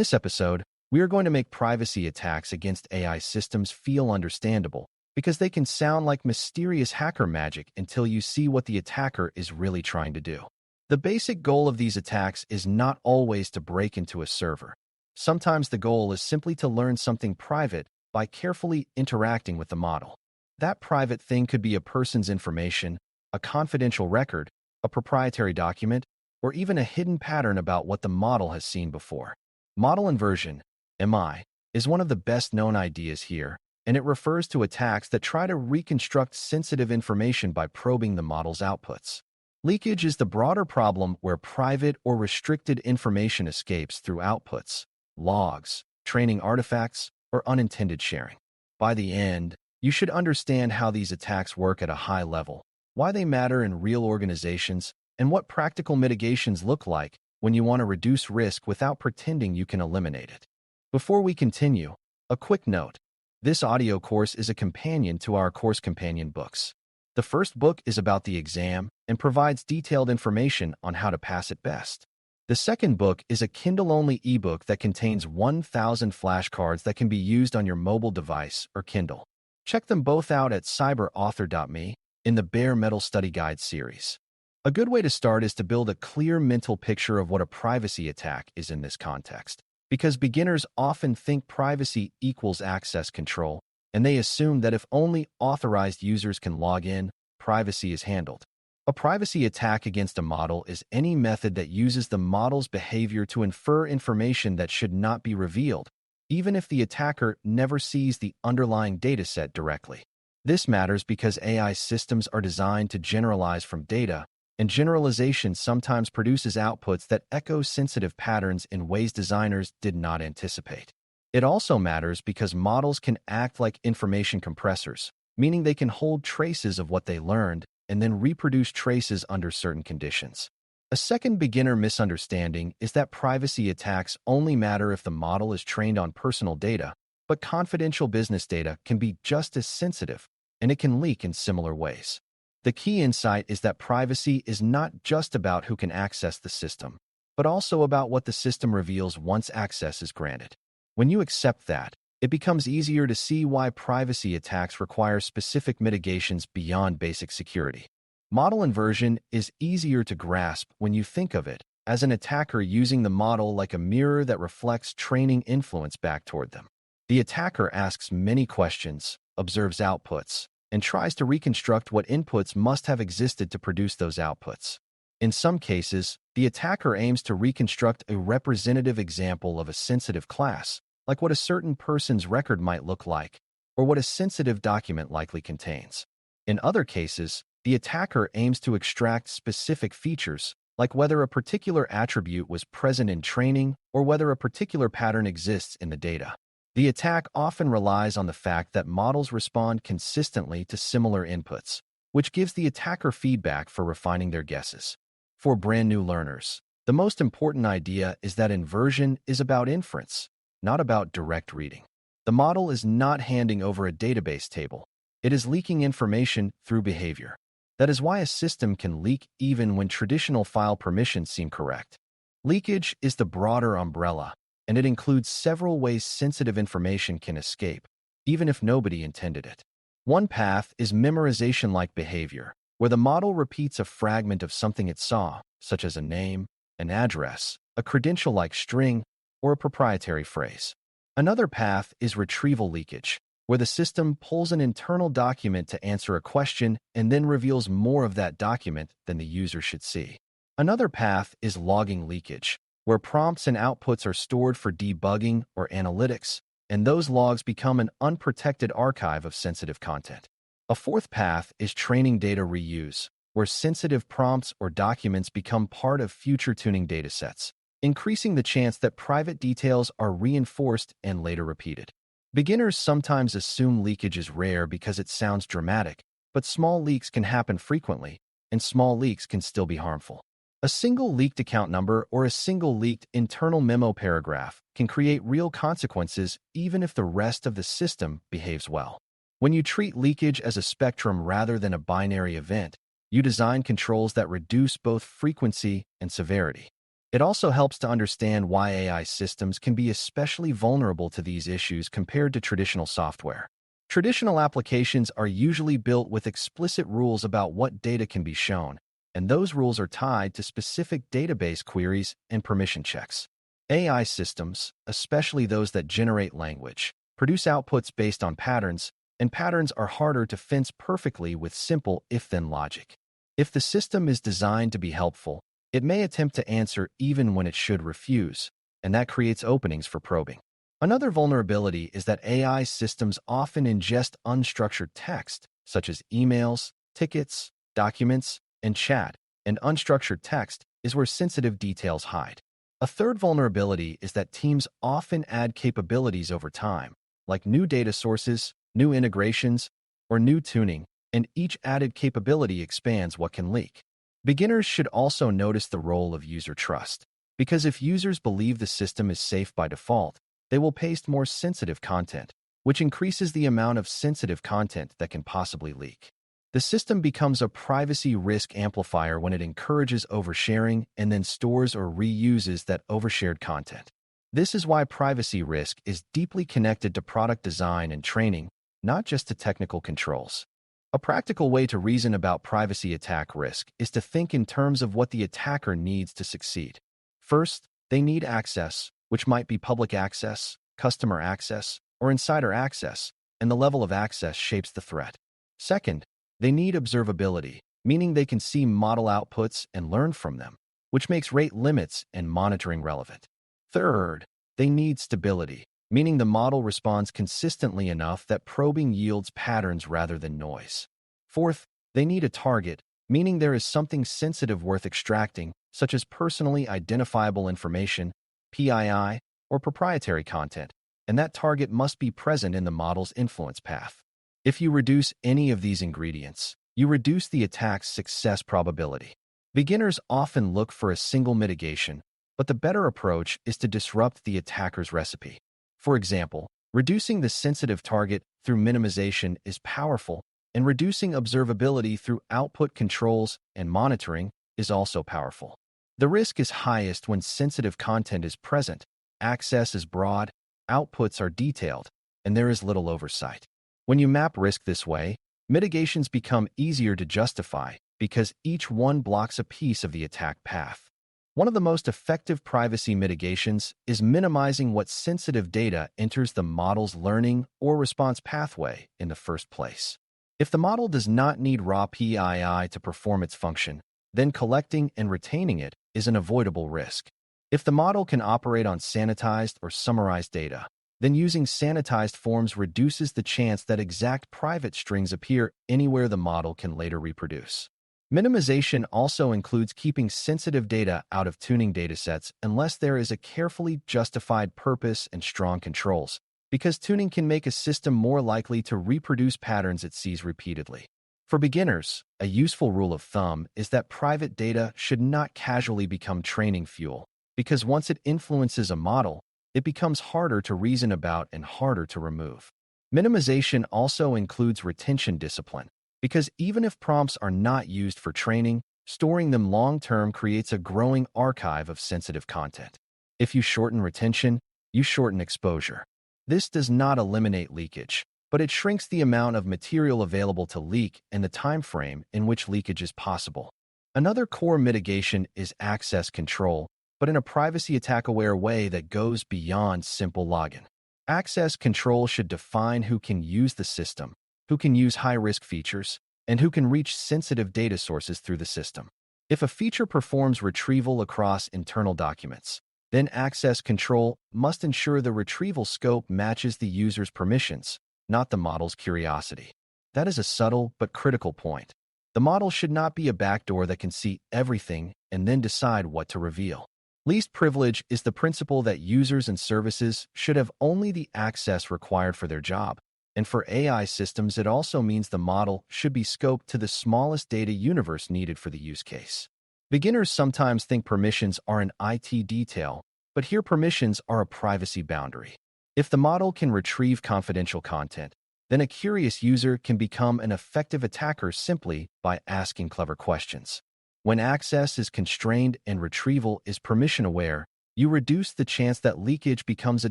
this episode, we are going to make privacy attacks against AI systems feel understandable, because they can sound like mysterious hacker magic until you see what the attacker is really trying to do. The basic goal of these attacks is not always to break into a server. Sometimes the goal is simply to learn something private by carefully interacting with the model. That private thing could be a person's information, a confidential record, a proprietary document, or even a hidden pattern about what the model has seen before. Model inversion, MI, is one of the best-known ideas here, and it refers to attacks that try to reconstruct sensitive information by probing the model's outputs. Leakage is the broader problem where private or restricted information escapes through outputs, logs, training artifacts, or unintended sharing. By the end, you should understand how these attacks work at a high level, why they matter in real organizations, and what practical mitigations look like when you want to reduce risk without pretending you can eliminate it. Before we continue, a quick note. This audio course is a companion to our course companion books. The first book is about the exam and provides detailed information on how to pass it best. The second book is a Kindle-only ebook that contains 1,000 flashcards that can be used on your mobile device or Kindle. Check them both out at cyberauthor.me in the Bare Metal Study Guide series. A good way to start is to build a clear mental picture of what a privacy attack is in this context, because beginners often think privacy equals access control, and they assume that if only authorized users can log in, privacy is handled. A privacy attack against a model is any method that uses the model's behavior to infer information that should not be revealed, even if the attacker never sees the underlying dataset directly. This matters because AI systems are designed to generalize from data, and generalization sometimes produces outputs that echo sensitive patterns in ways designers did not anticipate. It also matters because models can act like information compressors, meaning they can hold traces of what they learned and then reproduce traces under certain conditions. A second beginner misunderstanding is that privacy attacks only matter if the model is trained on personal data, but confidential business data can be just as sensitive, and it can leak in similar ways. The key insight is that privacy is not just about who can access the system, but also about what the system reveals once access is granted. When you accept that, it becomes easier to see why privacy attacks require specific mitigations beyond basic security. Model inversion is easier to grasp when you think of it as an attacker using the model like a mirror that reflects training influence back toward them. The attacker asks many questions, observes outputs, and tries to reconstruct what inputs must have existed to produce those outputs. In some cases, the attacker aims to reconstruct a representative example of a sensitive class, like what a certain person's record might look like, or what a sensitive document likely contains. In other cases, the attacker aims to extract specific features, like whether a particular attribute was present in training or whether a particular pattern exists in the data. The attack often relies on the fact that models respond consistently to similar inputs, which gives the attacker feedback for refining their guesses. For brand new learners, the most important idea is that inversion is about inference, not about direct reading. The model is not handing over a database table. It is leaking information through behavior. That is why a system can leak even when traditional file permissions seem correct. Leakage is the broader umbrella, and it includes several ways sensitive information can escape, even if nobody intended it. One path is memorization-like behavior, where the model repeats a fragment of something it saw, such as a name, an address, a credential-like string, or a proprietary phrase. Another path is retrieval leakage, where the system pulls an internal document to answer a question and then reveals more of that document than the user should see. Another path is logging leakage, where prompts and outputs are stored for debugging or analytics, and those logs become an unprotected archive of sensitive content. A fourth path is training data reuse, where sensitive prompts or documents become part of future tuning datasets, increasing the chance that private details are reinforced and later repeated. Beginners sometimes assume leakage is rare because it sounds dramatic, but small leaks can happen frequently, and small leaks can still be harmful. A single leaked account number or a single leaked internal memo paragraph can create real consequences even if the rest of the system behaves well. When you treat leakage as a spectrum rather than a binary event, you design controls that reduce both frequency and severity. It also helps to understand why AI systems can be especially vulnerable to these issues compared to traditional software. Traditional applications are usually built with explicit rules about what data can be shown, and those rules are tied to specific database queries and permission checks. AI systems, especially those that generate language, produce outputs based on patterns, and patterns are harder to fence perfectly with simple if-then logic. If the system is designed to be helpful, it may attempt to answer even when it should refuse, and that creates openings for probing. Another vulnerability is that AI systems often ingest unstructured text, such as emails, tickets, documents, and chat, and unstructured text is where sensitive details hide. A third vulnerability is that teams often add capabilities over time, like new data sources, new integrations, or new tuning, and each added capability expands what can leak. Beginners should also notice the role of user trust, because if users believe the system is safe by default, they will paste more sensitive content, which increases the amount of sensitive content that can possibly leak. The system becomes a privacy risk amplifier when it encourages oversharing and then stores or reuses that overshared content. This is why privacy risk is deeply connected to product design and training, not just to technical controls. A practical way to reason about privacy attack risk is to think in terms of what the attacker needs to succeed. First, they need access, which might be public access, customer access, or insider access, and the level of access shapes the threat. Second, they need observability, meaning they can see model outputs and learn from them, which makes rate limits and monitoring relevant. Third, they need stability, meaning the model responds consistently enough that probing yields patterns rather than noise. Fourth, they need a target, meaning there is something sensitive worth extracting, such as personally identifiable information, PII, or proprietary content, and that target must be present in the model's influence path. If you reduce any of these ingredients, you reduce the attack's success probability. Beginners often look for a single mitigation, but the better approach is to disrupt the attacker's recipe. For example, reducing the sensitive target through minimization is powerful, and reducing observability through output controls and monitoring is also powerful. The risk is highest when sensitive content is present, access is broad, outputs are detailed, and there is little oversight. When you map risk this way, mitigations become easier to justify because each one blocks a piece of the attack path. One of the most effective privacy mitigations is minimizing what sensitive data enters the model's learning or response pathway in the first place. If the model does not need raw PII to perform its function, then collecting and retaining it is an avoidable risk. If the model can operate on sanitized or summarized data, then using sanitized forms reduces the chance that exact private strings appear anywhere the model can later reproduce. Minimization also includes keeping sensitive data out of tuning datasets unless there is a carefully justified purpose and strong controls, because tuning can make a system more likely to reproduce patterns it sees repeatedly. For beginners, a useful rule of thumb is that private data should not casually become training fuel, because once it influences a model, it becomes harder to reason about and harder to remove. Minimization also includes retention discipline, because even if prompts are not used for training, storing them long-term creates a growing archive of sensitive content. If you shorten retention, you shorten exposure. This does not eliminate leakage, but it shrinks the amount of material available to leak and the time frame in which leakage is possible. Another core mitigation is access control, but in a privacy attack-aware way that goes beyond simple login. Access control should define who can use the system, who can use high-risk features, and who can reach sensitive data sources through the system. If a feature performs retrieval across internal documents, then access control must ensure the retrieval scope matches the user's permissions, not the model's curiosity. That is a subtle but critical point. The model should not be a backdoor that can see everything and then decide what to reveal. Least privilege is the principle that users and services should have only the access required for their job. And for AI systems, it also means the model should be scoped to the smallest data universe needed for the use case. Beginners sometimes think permissions are an IT detail, but here permissions are a privacy boundary. If the model can retrieve confidential content, then a curious user can become an effective attacker simply by asking clever questions. When access is constrained and retrieval is permission-aware, you reduce the chance that leakage becomes a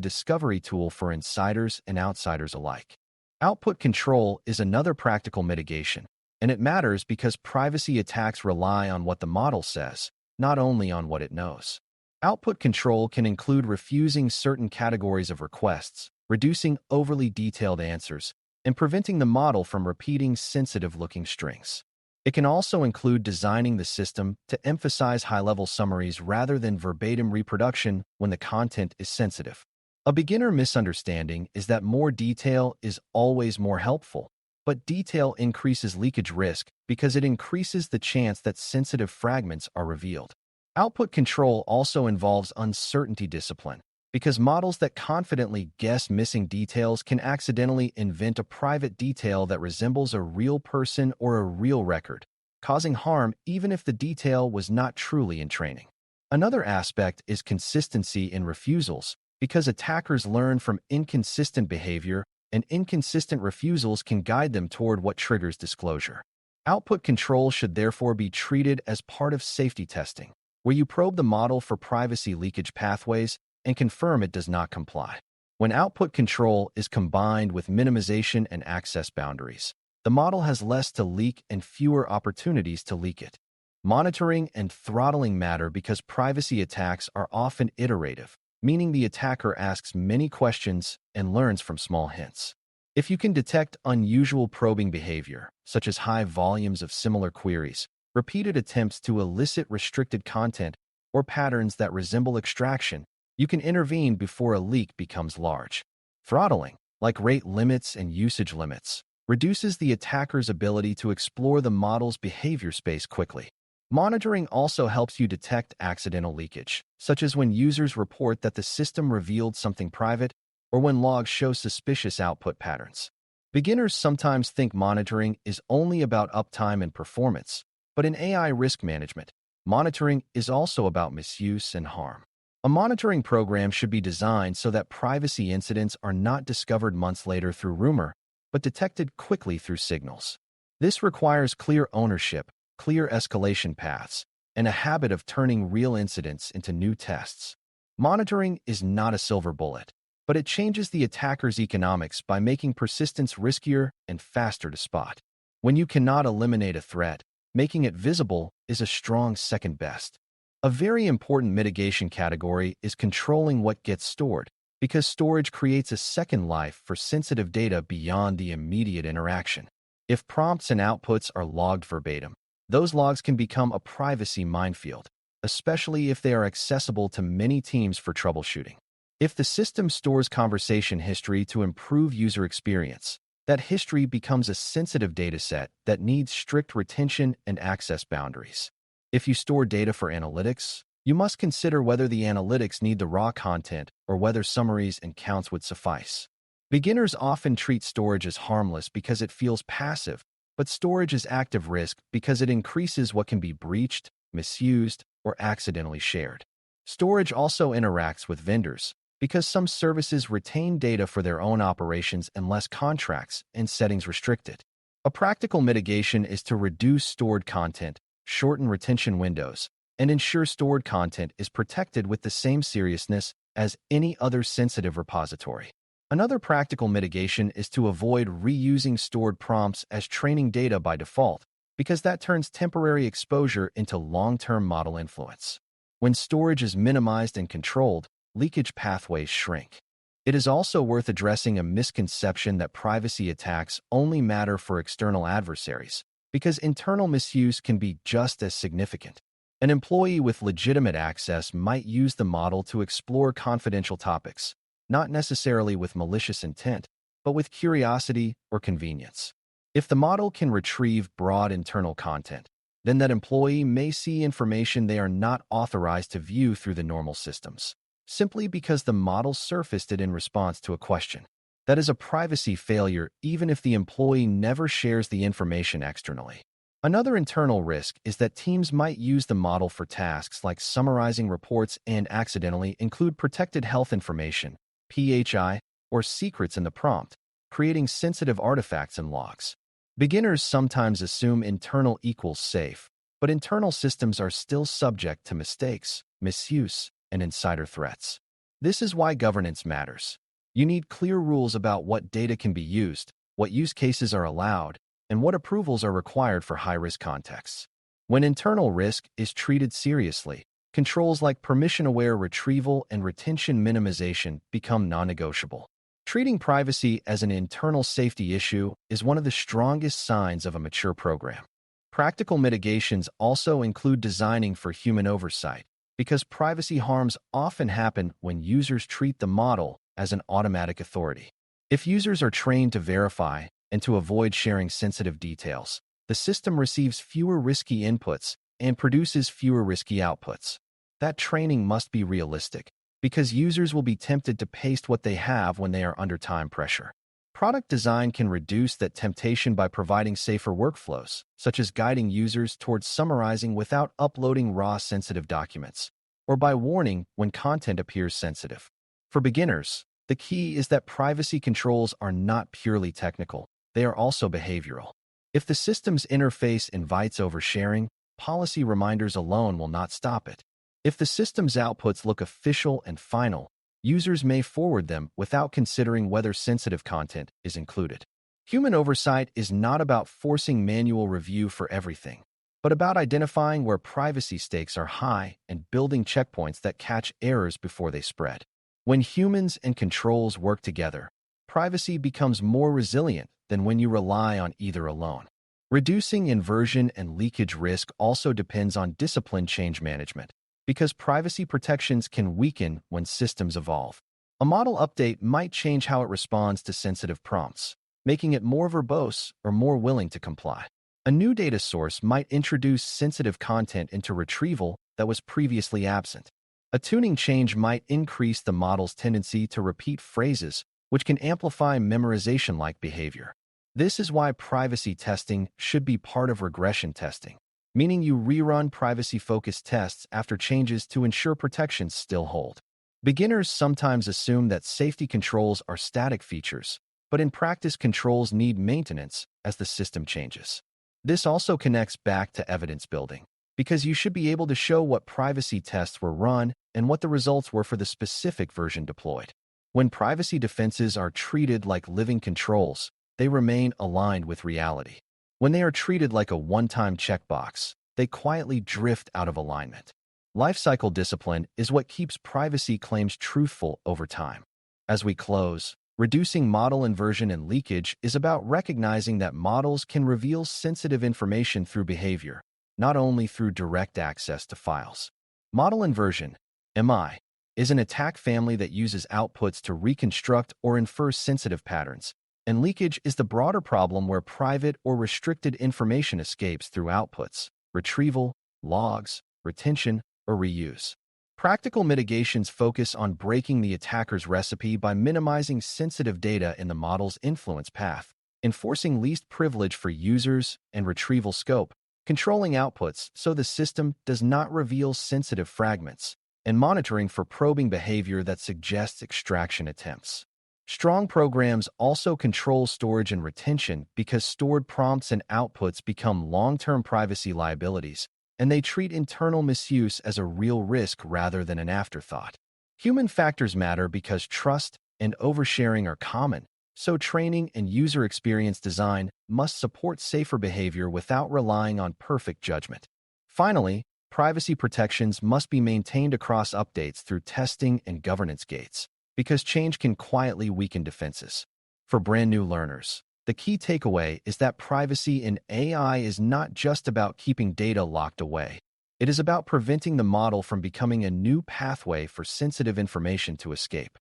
discovery tool for insiders and outsiders alike. Output control is another practical mitigation, and it matters because privacy attacks rely on what the model says, not only on what it knows. Output control can include refusing certain categories of requests, reducing overly detailed answers, and preventing the model from repeating sensitive-looking strings. It can also include designing the system to emphasize high-level summaries rather than verbatim reproduction when the content is sensitive. A beginner misunderstanding is that more detail is always more helpful, but detail increases leakage risk because it increases the chance that sensitive fragments are revealed. Output control also involves uncertainty discipline, because models that confidently guess missing details can accidentally invent a private detail that resembles a real person or a real record, causing harm even if the detail was not truly in training. Another aspect is consistency in refusals, because attackers learn from inconsistent behavior, and inconsistent refusals can guide them toward what triggers disclosure. Output control should therefore be treated as part of safety testing, where you probe the model for privacy leakage pathways and confirm it does not comply. When output control is combined with minimization and access boundaries, the model has less to leak and fewer opportunities to leak it. Monitoring and throttling matter because privacy attacks are often iterative, meaning the attacker asks many questions and learns from small hints. If you can detect unusual probing behavior, such as high volumes of similar queries, repeated attempts to elicit restricted content, or patterns that resemble extraction, you can intervene before a leak becomes large. Throttling, like rate limits and usage limits, reduces the attacker's ability to explore the model's behavior space quickly. Monitoring also helps you detect accidental leakage, such as when users report that the system revealed something private or when logs show suspicious output patterns. Beginners sometimes think monitoring is only about uptime and performance, but in AI risk management, monitoring is also about misuse and harm. A monitoring program should be designed so that privacy incidents are not discovered months later through rumor, but detected quickly through signals. This requires clear ownership, clear escalation paths, and a habit of turning real incidents into new tests. Monitoring is not a silver bullet, but it changes the attacker's economics by making persistence riskier and faster to spot. When you cannot eliminate a threat, making it visible is a strong second best. A very important mitigation category is controlling what gets stored, because storage creates a second life for sensitive data beyond the immediate interaction. If prompts and outputs are logged verbatim, those logs can become a privacy minefield, especially if they are accessible to many teams for troubleshooting. If the system stores conversation history to improve user experience, that history becomes a sensitive dataset that needs strict retention and access boundaries. If you store data for analytics, you must consider whether the analytics need the raw content or whether summaries and counts would suffice. Beginners often treat storage as harmless because it feels passive, but storage is active risk because it increases what can be breached, misused, or accidentally shared. Storage also interacts with vendors, because some services retain data for their own operations unless contracts and settings restrict it. A practical mitigation is to reduce stored content, shorten retention windows, and ensure stored content is protected with the same seriousness as any other sensitive repository. Another practical mitigation is to avoid reusing stored prompts as training data by default, because that turns temporary exposure into long-term model influence. When storage is minimized and controlled, leakage pathways shrink. It is also worth addressing a misconception that privacy attacks only matter for external adversaries, because internal misuse can be just as significant. An employee with legitimate access might use the model to explore confidential topics, not necessarily with malicious intent, but with curiosity or convenience. If the model can retrieve broad internal content, then that employee may see information they are not authorized to view through the normal systems, simply because the model surfaced it in response to a question. That is a privacy failure even if the employee never shares the information externally. Another internal risk is that teams might use the model for tasks like summarizing reports and accidentally include protected health information, PHI, or secrets in the prompt, creating sensitive artifacts and logs. Beginners sometimes assume internal equals safe, but internal systems are still subject to mistakes, misuse, and insider threats. This is why governance matters. You need clear rules about what data can be used, what use cases are allowed, and what approvals are required for high-risk contexts. When internal risk is treated seriously, controls like permission-aware retrieval and retention minimization become non-negotiable. Treating privacy as an internal safety issue is one of the strongest signs of a mature program. Practical mitigations also include designing for human oversight, because privacy harms often happen when users treat the model as an automatic authority. If users are trained to verify and to avoid sharing sensitive details, the system receives fewer risky inputs and produces fewer risky outputs. That training must be realistic, because users will be tempted to paste what they have when they are under time pressure. Product design can reduce that temptation by providing safer workflows, such as guiding users towards summarizing without uploading raw sensitive documents, or by warning when content appears sensitive. For beginners, the key is that privacy controls are not purely technical, they are also behavioral. If the system's interface invites oversharing, policy reminders alone will not stop it. If the system's outputs look official and final, users may forward them without considering whether sensitive content is included. Human oversight is not about forcing manual review for everything, but about identifying where privacy stakes are high and building checkpoints that catch errors before they spread. When humans and controls work together, privacy becomes more resilient than when you rely on either alone. Reducing inversion and leakage risk also depends on disciplined change management, because privacy protections can weaken when systems evolve. A model update might change how it responds to sensitive prompts, making it more verbose or more willing to comply. A new data source might introduce sensitive content into retrieval that was previously absent. A tuning change might increase the model's tendency to repeat phrases, which can amplify memorization-like behavior. This is why privacy testing should be part of regression testing, meaning you rerun privacy-focused tests after changes to ensure protections still hold. Beginners sometimes assume that safety controls are static features, but in practice controls need maintenance as the system changes. This also connects back to evidence building, because you should be able to show what privacy tests were run and what the results were for the specific version deployed. When privacy defenses are treated like living controls, they remain aligned with reality. When they are treated like a one-time checkbox, they quietly drift out of alignment. Lifecycle discipline is what keeps privacy claims truthful over time. As we close, reducing model inversion and leakage is about recognizing that models can reveal sensitive information through behavior, not only through direct access to files. Model inversion, MI, is an attack family that uses outputs to reconstruct or infer sensitive patterns, and leakage is the broader problem where private or restricted information escapes through outputs, retrieval, logs, retention, or reuse. Practical mitigations focus on breaking the attacker's recipe by minimizing sensitive data in the model's influence path, enforcing least privilege for users and retrieval scope, controlling outputs so the system does not reveal sensitive fragments, and monitoring for probing behavior that suggests extraction attempts. Strong programs also control storage and retention because stored prompts and outputs become long-term privacy liabilities, and they treat internal misuse as a real risk rather than an afterthought. Human factors matter because trust and oversharing are common, so training and user experience design must support safer behavior without relying on perfect judgment. Finally, privacy protections must be maintained across updates through testing and governance gates, because change can quietly weaken defenses. For brand new learners, the key takeaway is that privacy in AI is not just about keeping data locked away. It is about preventing the model from becoming a new pathway for sensitive information to escape.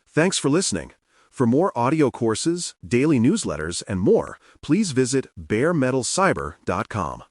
Thanks for listening. For more audio courses, daily newsletters, and more, please visit baremetalcyber.com.